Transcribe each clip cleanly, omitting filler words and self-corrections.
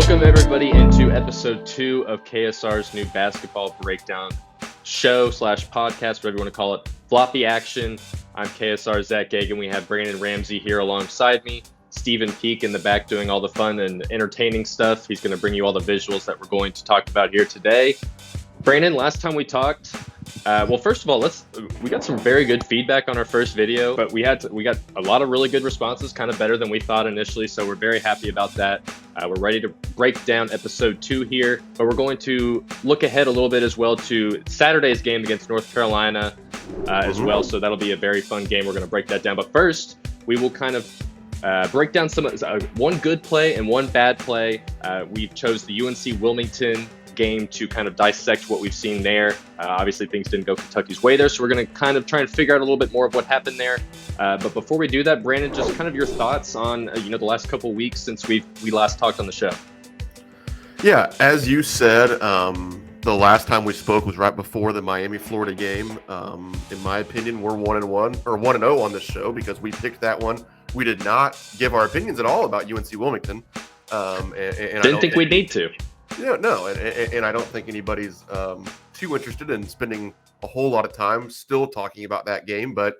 Welcome everybody into episode 2 of KSR's new basketball breakdown show / podcast, whatever you want to call it, Floppy Action. I'm KSR Zack Geoghegan. We have Brandon Ramsey here alongside me. Steven Peake in the back doing all the fun and entertaining stuff. He's going to bring you all the visuals that we're going to talk about here today. Brandon, last time we talked, first of all, we got some very good feedback on our first video, but we got a lot of really good responses, kind of better than we thought initially, so we're very happy about that. We're ready to break down episode 2 here, but we're going to look ahead a little bit as well to Saturday's game against North Carolina as well, so that'll be a very fun game. We're going to break that down, but first, we will kind of break down some one good play and one bad play. We chose the UNC Wilmington game to kind of dissect what we've seen there. Obviously, things didn't go Kentucky's way there, so we're going to kind of try and figure out a little bit more of what happened there. But before we do that, Brandon, just kind of your thoughts on the last couple weeks since we last talked on the show. Yeah, as you said, the last time we spoke was right before the Miami-Florida game. In my opinion, we're 1-1 or 1-0 on this show because we picked that one. We did not give our opinions at all about UNC Wilmington. And didn't think we'd need to. No, and I don't think anybody's too interested in spending a whole lot of time still talking about that game. But,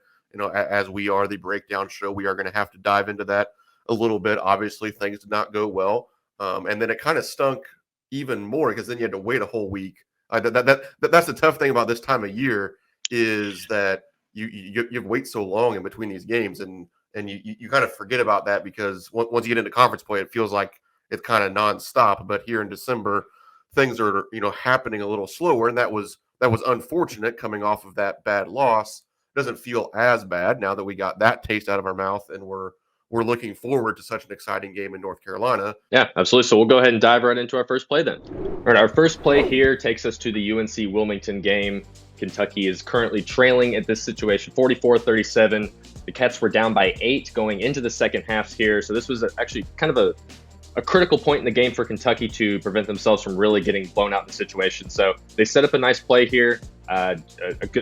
as we are the breakdown show, we are going to have to dive into that a little bit. Obviously, things did not go well. And then it kind of stunk even more because then you had to wait a whole week. That's the tough thing about this time of year is that you wait so long in between these games. And you kind of forget about that because once you get into conference play, it feels like it's kind of nonstop. But here in December, things are happening a little slower, and that was unfortunate coming off of that bad loss. Doesn't feel as bad now that we got that taste out of our mouth, and we're looking forward to such an exciting game in North Carolina. Yeah, absolutely. So we'll go ahead and dive right into our first play then. All right, our first play here takes us to the UNC Wilmington game. Kentucky is currently trailing at this situation, 44-37. The Cats were down by 8 going into the second half here. So this was actually kind of a critical point in the game for Kentucky to prevent themselves from really getting blown out in the situation. So they set up a nice play here,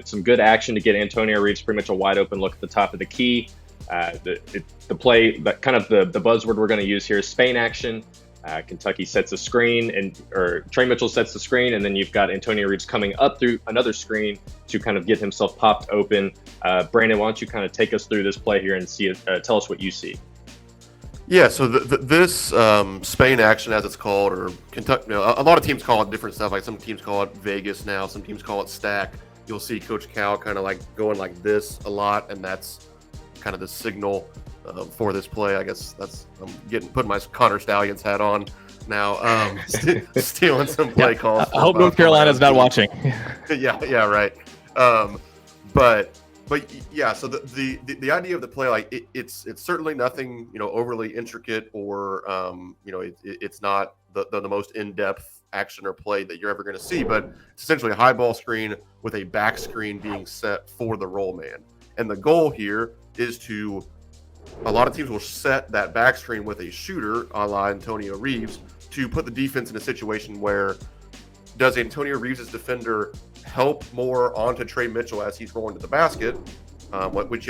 some good action to get Antonio Reeves pretty much a wide open look at the top of the key. The play, that kind of the buzzword we're going to use here is Spain action. Kentucky sets a screen, or Trey Mitchell sets the screen, and then you've got Antonio Reeves coming up through another screen to kind of get himself popped open. Brandon, why don't you kind of take us through this play here and tell us what you see? Yeah, so this Spain action, as it's called, or Kentucky, a lot of teams call it different stuff. Like some teams call it Vegas now, some teams call it stack. You'll see Coach Cal kind of like going like this a lot, and that's kind of the signal for this play. I guess I'm putting my Connor Stallions hat on now, stealing some play calls. I hope North Carolina's not watching. yeah, right. But yeah, so the idea of the play, like it's certainly nothing overly intricate or it's not the most in-depth action or play that you're ever going to see, but it's essentially a high ball screen with a back screen being set for the roll man. And the goal here is a lot of teams will set that back screen with a shooter a la Antonio Reeves to put the defense in a situation where does Antonio Reeves' defender help more onto Trey Mitchell as he's rolling to the basket, which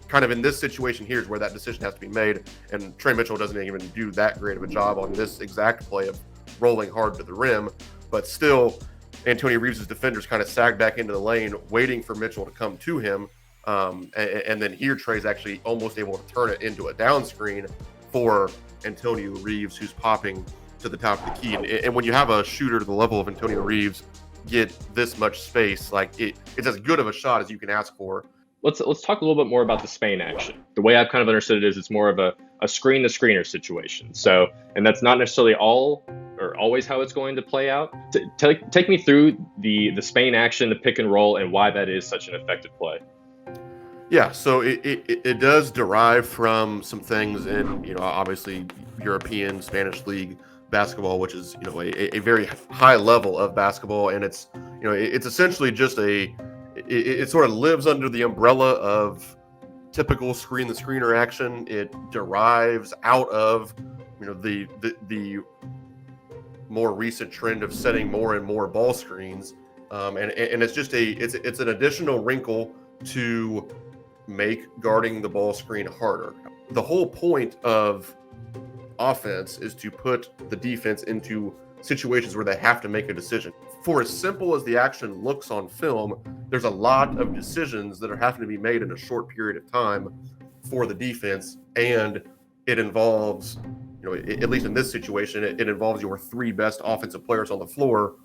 kind of in this situation here is where that decision has to be made, and Trey Mitchell doesn't even do that great of a job on this exact play of rolling hard to the rim, but still Antonio Reeves' defenders kind of sag back into the lane waiting for Mitchell to come to him, and then here Trey's actually almost able to turn it into a down screen for Antonio Reeves, who's popping to the top of the key, and when you have a shooter to the level of Antonio Reeves get this much space, like it's as good of a shot as you can ask for. Let's talk a little bit more about the Spain action. The way I've kind of understood it is it's more of a screen to screener situation. So, and that's not necessarily always how it's going to play out. Take me through the Spain action, the pick and roll, and why that is such an effective play. Yeah, so it does derive from some things in obviously European Spanish league basketball, which is a very high level of basketball, and it's essentially just it sort of lives under the umbrella of typical screen the screener action. It derives out of the more recent trend of setting more and more ball screens, and it's just it's an additional wrinkle to make guarding the ball screen harder. The whole point of offense is to put the defense into situations where they have to make a decision. For as simple as the action looks on film, there's a lot of decisions that are having to be made in a short period of time for the defense, and it involves, at least in this situation, it involves your three best offensive players on the floor.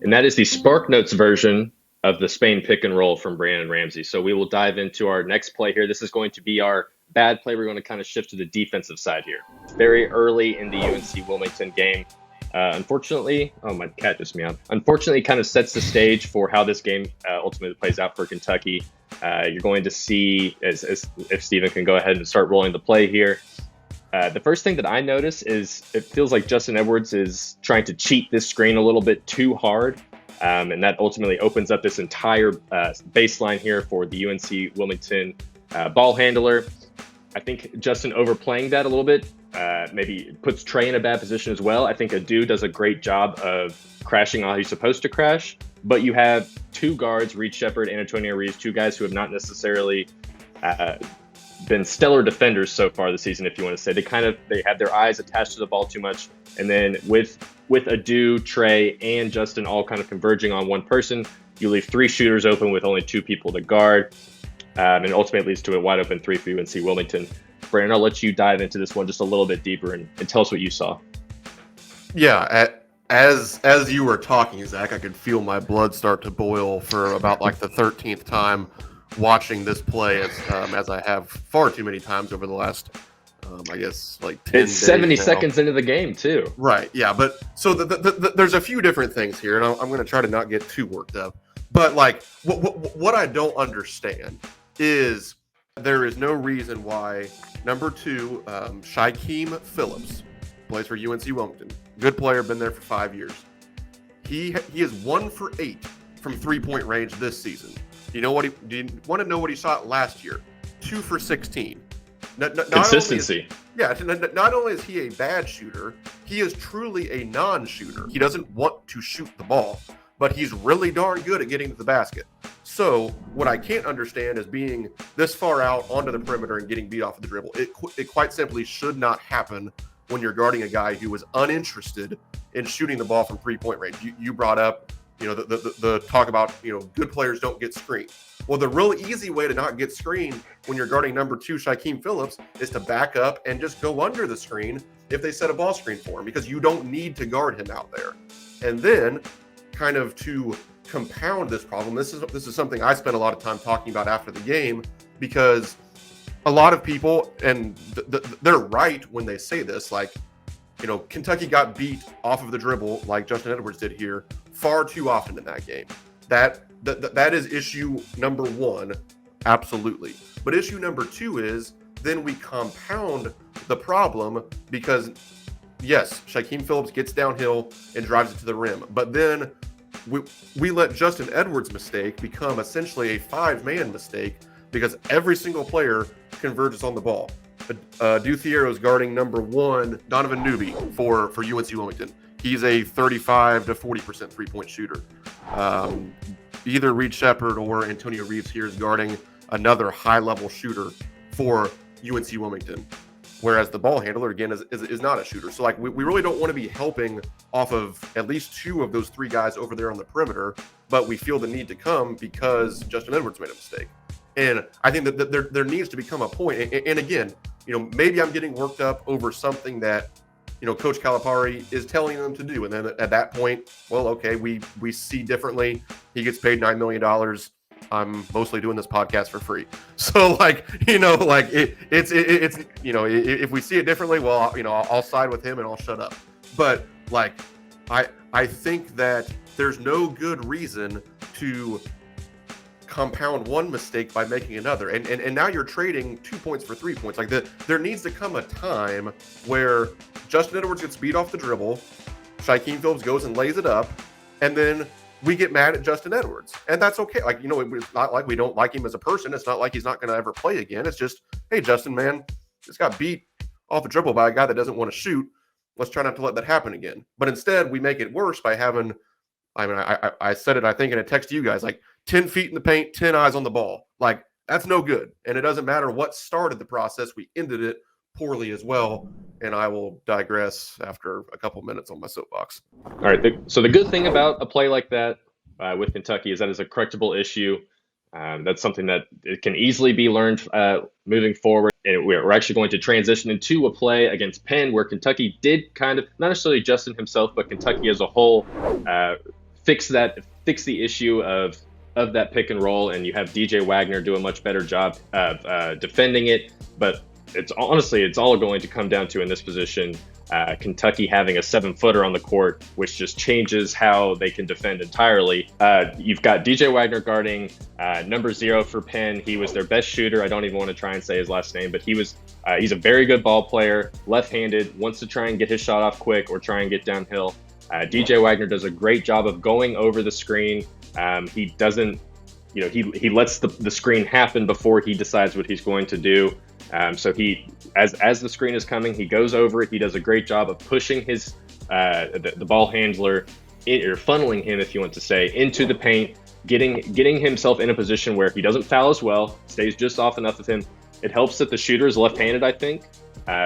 And that is the Spark Notes version of the Spain pick and roll from Brandon Ramsey. So we will dive into our next play here. This is going to be our bad play. We're going to kind of shift to the defensive side here. Very early in the UNC Wilmington game. Unfortunately, my cat just meowed. Unfortunately, kind of sets the stage for how this game ultimately plays out for Kentucky. You're going to see, as if Steven can go ahead and start rolling the play here. The first thing that I notice is it feels like Justin Edwards is trying to cheat this screen a little bit too hard. And that ultimately opens up this entire baseline here for the UNC Wilmington ball handler. I think Justin overplaying that a little bit, maybe puts Trey in a bad position as well. I think Adu does a great job of crashing all he's supposed to crash, but you have two guards, Reed Shepherd and Antonio Reeves, two guys who have not necessarily been stellar defenders so far this season, if you want to say. They have their eyes attached to the ball too much. And then with Adu, Trey, and Justin all kind of converging on one person, you leave three shooters open with only two people to guard. And ultimately leads to a wide open three for UNC Wilmington. Brandon, I'll let you dive into this one just a little bit deeper and tell us what you saw. Yeah, as you were talking, Zach, I could feel my blood start to boil for about like the 13th time watching this play, as I have far too many times over the last, I guess, like 10 It's 70 now. seconds into the game, too. Right, yeah, but so there's a few different things here, and I'm going to try to not get too worked up. But like, what I don't understand is there is no reason why number 2, Shaquem Phillips, plays for UNC Wilmington. Good player, been there for 5 years. He is 1 for 8 from 3-point range this season. Do you want to know what he shot last year? 2 for 16. Consistency. Not only is he a bad shooter, he is truly a non-shooter. He doesn't want to shoot the ball, but he's really darn good at getting to the basket. So what I can't understand is being this far out onto the perimeter and getting beat off of the dribble. It quite simply should not happen when you're guarding a guy who is uninterested in shooting the ball from 3-point range. You brought up, the talk about, good players don't get screened. Well, the real easy way to not get screened when you're guarding number 2, Shaquem Phillips, is to back up and just go under the screen if they set a ball screen for him, because you don't need to guard him out there. And then, kind of to compound this problem, this is something I spent a lot of time talking about after the game, because a lot of people, and they're right when they say this, like, Kentucky got beat off of the dribble like Justin Edwards did here far too often in that game. That is issue number 1, absolutely. But issue number 2 is then we compound the problem because, yes, Shaquem Phillips gets downhill and drives it to the rim, but then we let Justin Edwards' mistake become essentially a 5-man mistake because every single player converges on the ball. Duthiero's guarding number 1, Donovan Newby for UNC Wilmington. He's a 35 to 40% 3-point shooter. Either Reed Shepherd or Antonio Reeves here is guarding another high-level shooter for UNC Wilmington, whereas the ball handler, again, is not a shooter. So, like, we really don't want to be helping off of at least 2 of those 3 guys over there on the perimeter, but we feel the need to come because Justin Edwards made a mistake. And I think that there needs to become a point. And again, maybe I'm getting worked up over something that, Coach Calipari is telling them to do. And then at that point, well, okay, we see differently. He gets paid $9 million. I'm mostly doing this podcast for free. So if we see it differently, well, I'll side with him and I'll shut up. But I think that there's no good reason to compound one mistake by making another. And now you're trading 2 points for 3 points. Like there needs to come a time where Justin Edwards gets beat off the dribble, Shaquem Phillips goes and lays it up, and then we get mad at Justin Edwards. And that's okay. Like, it's not like we don't like him as a person. It's not like he's not going to ever play again. It's just, hey, Justin, man, just got beat off the dribble by a guy that doesn't want to shoot. Let's try not to let that happen again. But instead, we make it worse by having, I said it, I think, in a text to you guys, like 10 feet in the paint, 10 eyes on the ball. Like, that's no good. And it doesn't matter what started the process. We ended it poorly as well. and I will digress after a couple minutes on my soapbox. All right. So the good thing about a play like that with Kentucky is that it's a correctable issue. That's something that it can easily be learned moving forward. And we're actually going to transition into a play against Penn where Kentucky did kind of, not necessarily Justin himself, but Kentucky as a whole fix the issue of that pick and roll. And you have DJ Wagner do a much better job of defending it. But it's all going to come down to in this position. Kentucky having a 7-footer on the court, which just changes how they can defend entirely. You've got DJ Wagner guarding number 0 for Penn. He was their best shooter. I don't even want to try and say his last name, but he's a very good ball player, left-handed, wants to try and get his shot off quick or try and get downhill. DJ Wagner does a great job of going over the screen. He doesn't, he lets the screen happen before he decides what he's going to do. So as the screen is coming, he goes over it. He does a great job of pushing his the ball handler or funneling him, if you want to say, into the paint, getting himself in a position where he doesn't foul as well, stays just off enough of him. It helps that the shooter is left-handed, I think.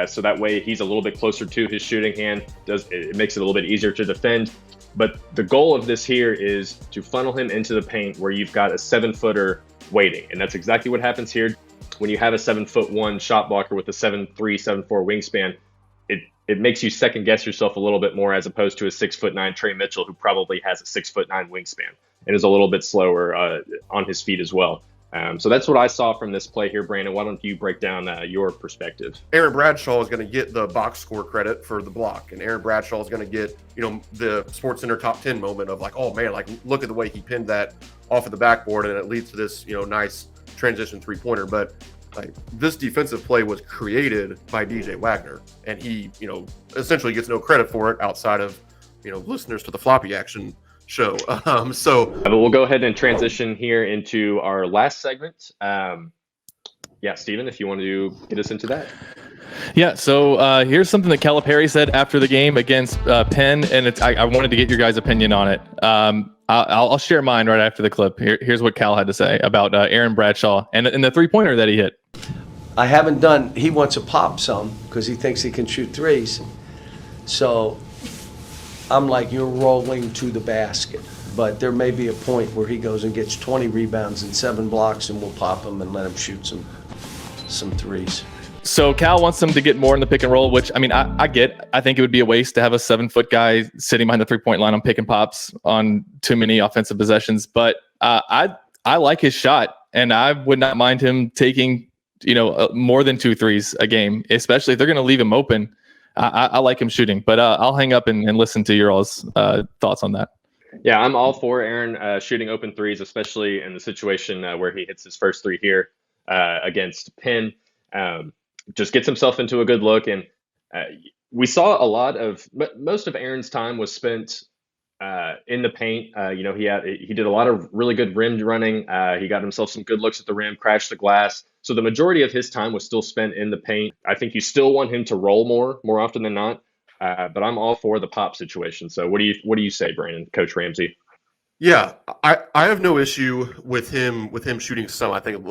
So that way he's a little bit closer to his shooting hand. It makes it a little bit easier to defend. But the goal of this here is to funnel him into the paint where you've got a 7-footer waiting. And that's exactly what happens here. When you have a 7'1" shot blocker with a 7'3", 7'4" wingspan, it makes you second guess yourself a little bit more as opposed to a 6'9" Trey Mitchell, who probably has a 6'9" wingspan and is a little bit slower on his feet as well. So that's what I saw from this play here, Brandon. Why don't you break down your perspective? Aaron Bradshaw is going to get the box score credit for the block, and Aaron Bradshaw is going to get, the SportsCenter top 10 moment of like, oh man, like look at the way he pinned that off of the backboard, and it leads to this, nice transition 3-pointer. But like this defensive play was created by DJ Wagner, and he, essentially gets no credit for it outside of, listeners to the Floppy Action show. But we'll go ahead and transition here into our last segment. Steven, if you want to get us into that. Yeah, so here's something that Calipari said after the game against Penn, and I wanted to get your guys' opinion on it. I'll share mine right after the clip. Here's what Cal had to say about Aaron Bradshaw and the 3-pointer that he hit. He wants to pop some because he thinks he can shoot threes. So I'm like, you're rolling to the basket. But there may be a point where he goes and gets 20 rebounds and 7 blocks, and we'll pop him and let him shoot some threes. So Cal wants them to get more in the pick and roll, which, I get. I think it would be a waste to have a 7-foot guy sitting behind the 3-point line on pick and pops on too many offensive possessions. But I like his shot, and I would not mind him taking, more than 2 threes a game, especially if they're going to leave him open. I like him shooting, but I'll hang up and listen to your all's thoughts on that. Yeah, I'm all for Aaron shooting open threes, especially in the situation where he hits his first 3 here against Penn. Just gets himself into a good look. And we saw most of Aaron's time was spent in the paint. He did a lot of really good rim running. He got himself some good looks at the rim, crashed the glass. So the majority of his time was still spent in the paint. I think you still want him to roll more often than not. But I'm all for the pop situation. So what do you say, Brandon, Coach Ramsey? Yeah, I have no issue with him shooting some. I think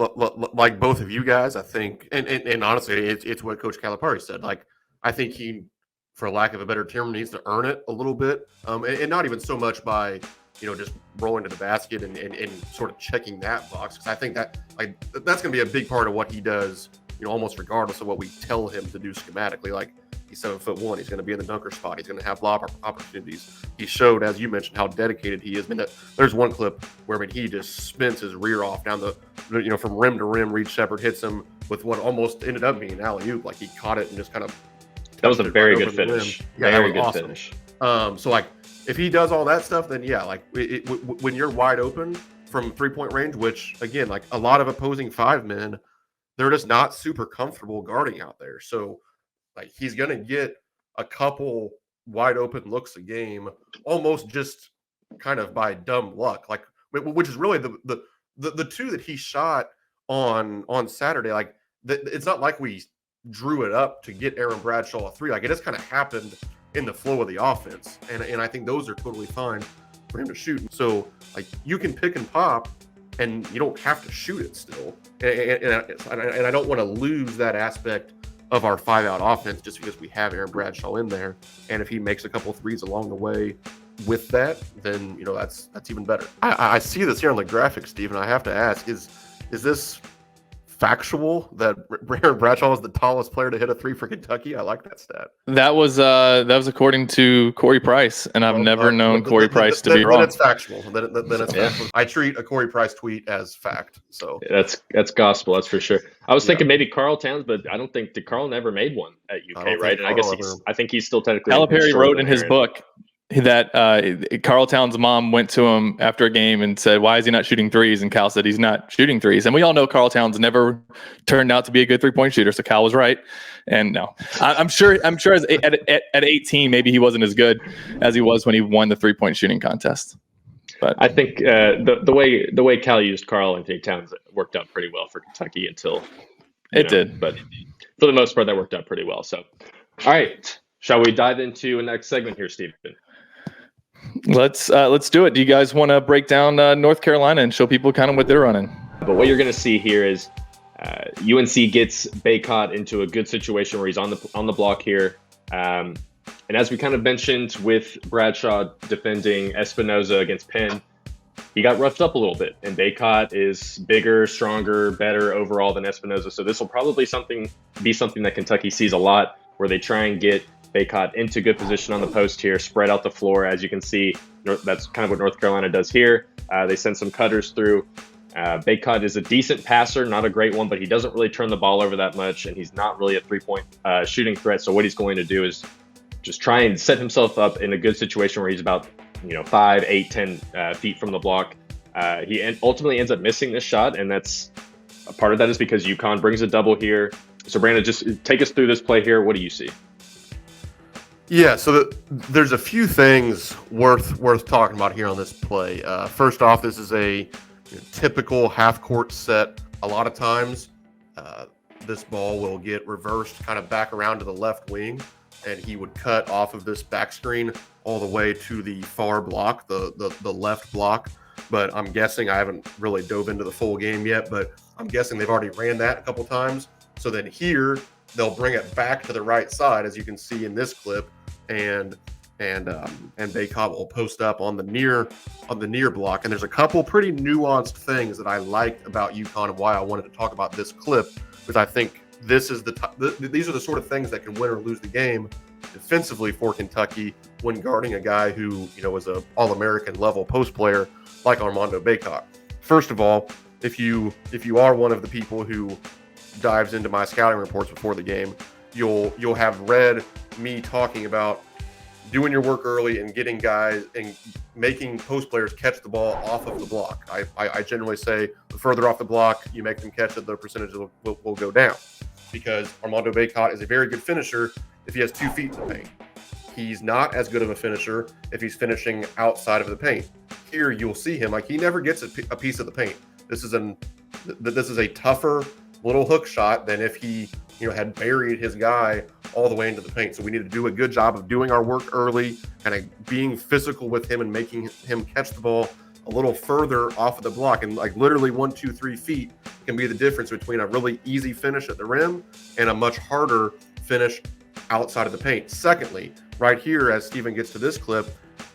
like both of you guys, I think, and honestly, it's what Coach Calipari said. Like, I think he, for lack of a better term, needs to earn it a little bit, and not even so much by just rolling to the basket and sort of checking that box, because I think that that's going to be a big part of what he does. Almost regardless of what we tell him to do schematically. Like, he's 7'1". He's going to be in the dunker spot. He's going to have lob opportunities. He showed, as you mentioned, how dedicated he is. There's one clip where he just spins his rear off down from rim to rim. Reed Shepard hits him with what almost ended up being an alley-oop. Like, he caught it and just kind of. That was a very good finish. Yeah, very good awesome finish. So if he does all that stuff, then yeah, when you're wide open from 3-point range, which again, like a lot of opposing 5 men, they're just not super comfortable guarding out there. So he's going to get a couple wide open looks a game, almost just kind of by dumb luck, which is really the 2 that he shot on Saturday. It's not like we drew it up to get Aaron Bradshaw a 3. It just kind of happened in the flow of the offense. And I think those are totally fine for him to shoot. So you can pick and pop, and you don't have to shoot it still. And I don't want to lose that aspect of our 5-out offense just because we have Aaron Bradshaw in there. And if he makes a couple of threes along the way with that, then that's even better. I see this here on the graphic, Steven. I have to ask, is this factual that Aaron Bradshaw is the tallest player to hit a three for Kentucky? I like that stat. That was according to Corey Price, and I've never known Corey Price to be wrong. Then it's factual. Then it's factual. I treat a Corey Price tweet as fact. So that's gospel. That's for sure. I was thinking maybe Carl Towns, but I don't think Carl never made one at UK, right? And I think he's still technically. Calipari wrote in his book that Carl Towns' mom went to him after a game and said, "Why is he not shooting threes?" And Cal said he's not shooting threes. And we all know Carl Towns never turned out to be a good 3-point shooter. So Cal was right. And no, I'm sure at 18, maybe he wasn't as good as he was when he won the 3-point shooting contest. But I think the way Cal used Carl Anthony Towns worked out pretty well for Kentucky until it did. But for the most part, that worked out pretty well. So, all right, shall we dive into a next segment here, Steven? Let's do it. Do you guys want to break down North Carolina and show people kind of what they're running? But what you're going to see here is UNC gets Baycott into a good situation where he's on the block here. And as we kind of mentioned with Bradshaw defending Espinoza against Penn, he got roughed up a little bit. And Baycott is bigger, stronger, better overall than Espinoza. So this will probably be something that Kentucky sees a lot, where they try and get Baycott into good position on the post here, spread out the floor. As you can see, that's kind of what North Carolina does here. They send some cutters through. Baycott is a decent passer, not a great one, but he doesn't really turn the ball over that much, and he's not really a 3-point shooting threat. So what he's going to do is just try and set himself up in a good situation where he's about 5, 8, 10 feet from the block. He ultimately ends up missing this shot, and that's a part of that is because UConn brings a double here. So Brandon, just take us through this play here. What do you see? Yeah, so there's a few things worth talking about here on this play. First off, this is a typical half-court set. A lot of times, this ball will get reversed kind of back around to the left wing, and he would cut off of this back screen all the way to the far block, the left block. But I'm guessing, I haven't really dove into the full game yet, but I'm guessing they've already ran that a couple times. So then here, they'll bring it back to the right side, as you can see in this clip, and Baycott will post up on the near block. And there's a couple pretty nuanced things that I liked about UConn and why I wanted to talk about this clip, because I think these are the sort of things that can win or lose the game defensively for Kentucky when guarding a guy who is a All-American level post player like Armando Baycott. First of all, if you are one of the people who dives into my scouting reports before the game, you'll have read me talking about doing your work early and getting guys and making post players catch the ball off of the block. I generally say the further off the block you make them catch it, the percentage will go down, because Armando Baycott is a very good finisher if he has 2 feet in the paint. He's not as good of a finisher if he's finishing outside of the paint. Here you'll see him, he never gets a piece of the paint. This is a tougher little hook shot than if he had buried his guy all the way into the paint. So we need to do a good job of doing our work early, kind of being physical with him and making him catch the ball a little further off of the block. And literally 1, 2, 3 feet can be the difference between a really easy finish at the rim and a much harder finish outside of the paint. Secondly, right here, as Steven gets to this clip,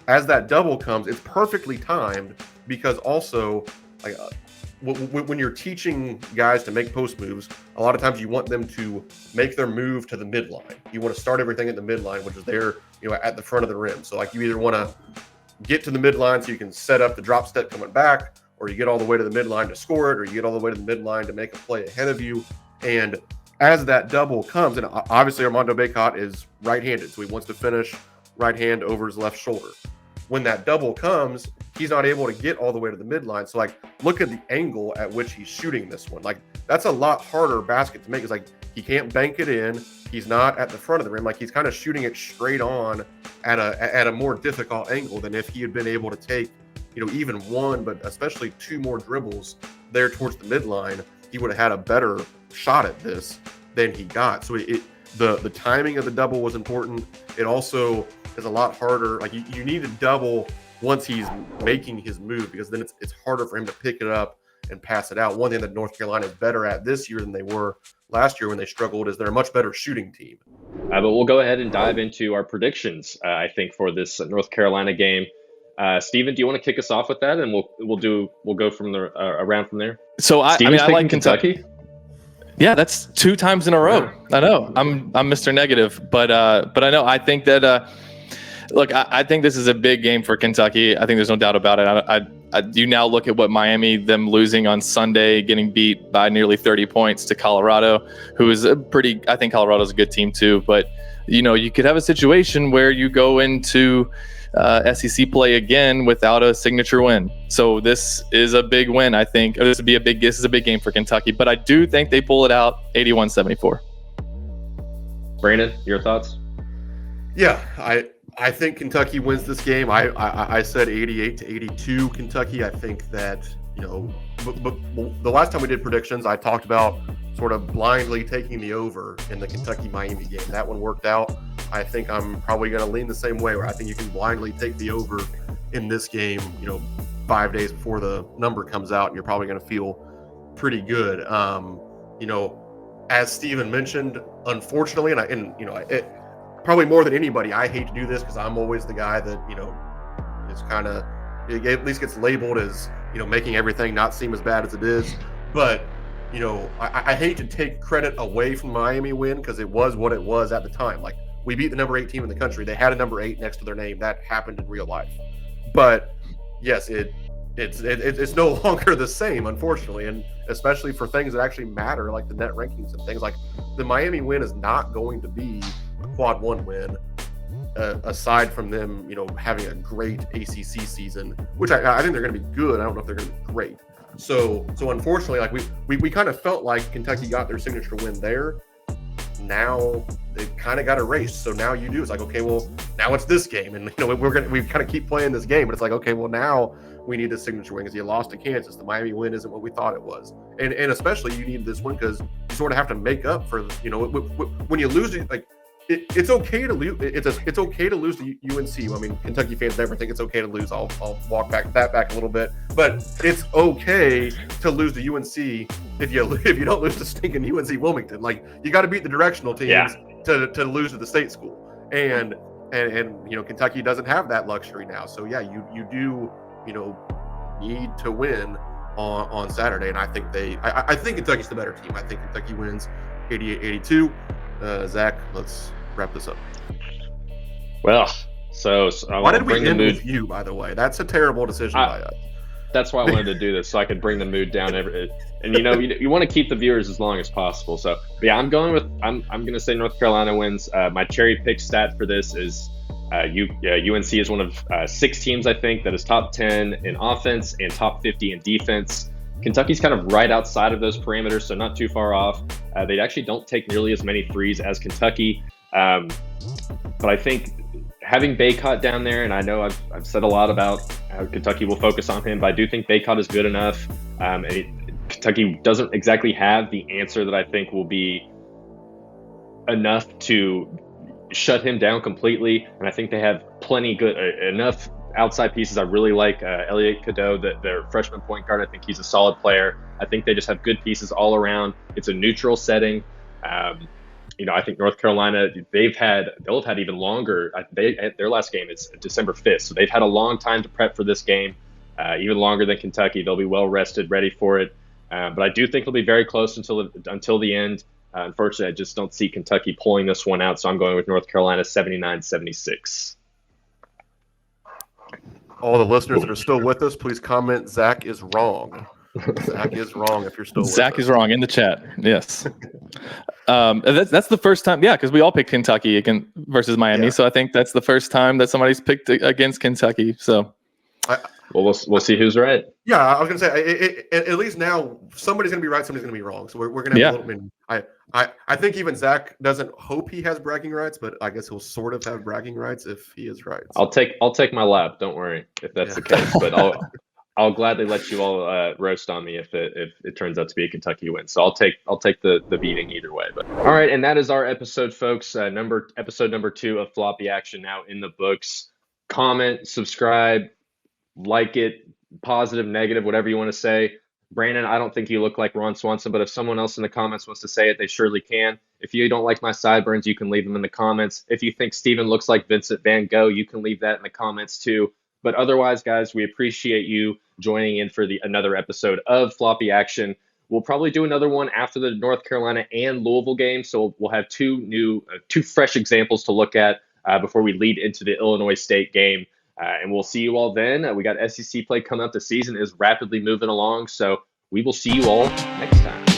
as that double comes, it's perfectly timed, because also when you're teaching guys to make post moves, a lot of times you want them to make their move to the midline. You want to start everything at the midline, which is there, at the front of the rim. So you either want to get to the midline so you can set up the drop step coming back, or you get all the way to the midline to score it, or you get all the way to the midline to make a play ahead of you. And as that double comes, and obviously Armando Baycott is right-handed, so he wants to finish right hand over his left shoulder. When that double comes, he's not able to get all the way to the midline. So look at the angle at which he's shooting this one. That's a lot harder basket to make. It's he can't bank it in. He's not at the front of the rim. He's kind of shooting it straight on at a more difficult angle than if he had been able to take, even one, but especially 2 more dribbles there towards the midline. He would have had a better shot at this than he got. So the timing of the double was important. It also is a lot harder. You need to double once he's making his move, because then it's harder for him to pick it up and pass it out. One thing that North Carolina is better at this year than they were last year when they struggled is they're a much better shooting team. But we'll go ahead and dive into our predictions, I think, for this North Carolina game. Steven, do you want to kick us off with that, and we'll go from the around from there? So I like Kentucky. Yeah, that's 2 times in a row. I know I'm Mr. Negative, but I know I think that look, I think this is a big game for Kentucky. I think there's no doubt about it. You now look at what Miami, them losing on Sunday, getting beat by nearly 30 points to Colorado, who is I think Colorado's a good team too. But, you could have a situation where you go into SEC play again without a signature win. So this is a big win, I think. This is a big game for Kentucky. But I do think they pull it out 81-74. Brandon, your thoughts? Yeah, I think Kentucky wins this game. I said 88-82 Kentucky. I think that, but the last time we did predictions, I talked about sort of blindly taking the over in the Kentucky-Miami game. That one worked out. I think I'm probably going to lean the same way, where I think you can blindly take the over in this game, 5 days before the number comes out, and you're probably going to feel pretty good. As Steven mentioned, unfortunately, probably more than anybody, I hate to do this because I'm always the guy that, is kind of, at least gets labeled as, making everything not seem as bad as it is. But, I hate to take credit away from Miami win because it was what it was at the time. Like, we beat the number 8 team in the country. They had a number 8 next to their name. That happened in real life. But yes, it's no longer the same, unfortunately, and especially for things that actually matter, like the net rankings and things. Like, the Miami win is not going to be a quad 1 win, aside from them, having a great ACC season, which I think they're going to be good. I don't know if they're going to be great. So unfortunately, like we kind of felt like Kentucky got their signature win there. Now they've kind of got erased. So now you do. It's like, okay, well, now it's this game, and we kind of keep playing this game, but it's like, okay, well, now we need the signature win because you lost to Kansas. The Miami win isn't what we thought it was, and especially you need this one because you sort of have to make up for when you lose. Like, it's okay to lose. It's okay to lose to UNC. I mean, Kentucky fans never think it's okay to lose. I'll walk back a little bit, but it's okay to lose to UNC if you don't lose to stinking UNC Wilmington. Like, you got to beat the directional teams to lose to the state school, and Kentucky doesn't have that luxury now. So yeah, you do need to win on Saturday, and I think Kentucky's the better team. I think Kentucky wins 88-82. Zach, let's wrap this up. Well, so why did we end with you, by the way? That's a terrible decision by us. That's why I wanted to do this, so I could bring the mood down. And you want to keep the viewers as long as possible. So yeah, I'm going to say North Carolina wins. My cherry pick stat for this is UNC is one of 6 teams, I think, that is top 10 in offense and top 50 in defense. Kentucky's kind of right outside of those parameters, so not too far off. They actually don't take nearly as many threes as Kentucky. But I think having Baycott down there, and I know I've said a lot about how Kentucky will focus on him, but I do think Baycott is good enough. Kentucky doesn't exactly have the answer that I think will be enough to shut him down completely. And I think they have plenty good enough outside pieces. I really like Elliot Cadeau, their freshman point guard. I think he's a solid player. I think they just have good pieces all around. It's a neutral setting. I think North Carolina, they'll have had even longer. Their last game is December 5th, so they've had a long time to prep for this game, even longer than Kentucky. They'll be well rested, ready for it. But I do think it'll be very close until the end. Unfortunately, I just don't see Kentucky pulling this one out, so I'm going with North Carolina 79-76. All the listeners that are still with us, please comment Zach is wrong. Zach is wrong if you're still with us. Zach is wrong in the chat. Yes. That's the first time. Yeah, because we all picked Kentucky versus Miami. Yeah. So I think that's the first time that somebody's picked against Kentucky. So we'll see who's right. Yeah, I was going to say, at least now somebody's going to be right, somebody's going to be wrong. So we're going to have a little bit. I think even Zach doesn't hope he has bragging rights, but I guess he'll sort of have bragging rights if he is right. So. I'll take my lap. Don't worry if that's the case. But I'll gladly let you all roast on me if it turns out to be a Kentucky win. So I'll take the beating either way. But all right, and that is our episode, folks. Episode number 2 of Floppy Action now in the books. Comment, subscribe, like it, positive, negative, whatever you want to say. Brandon, I don't think you look like Ron Swanson, but if someone else in the comments wants to say it, they surely can. If you don't like my sideburns, you can leave them in the comments. If you think Steven looks like Vincent Van Gogh, you can leave that in the comments too. But otherwise, guys, we appreciate you joining in for another episode of Floppy Action. We'll probably do another one after the North Carolina and Louisville game, so we'll have two fresh examples to look at before we lead into the Illinois State game. And we'll see you all then. We got SEC play coming up. The season is rapidly moving along, so we will see you all next time.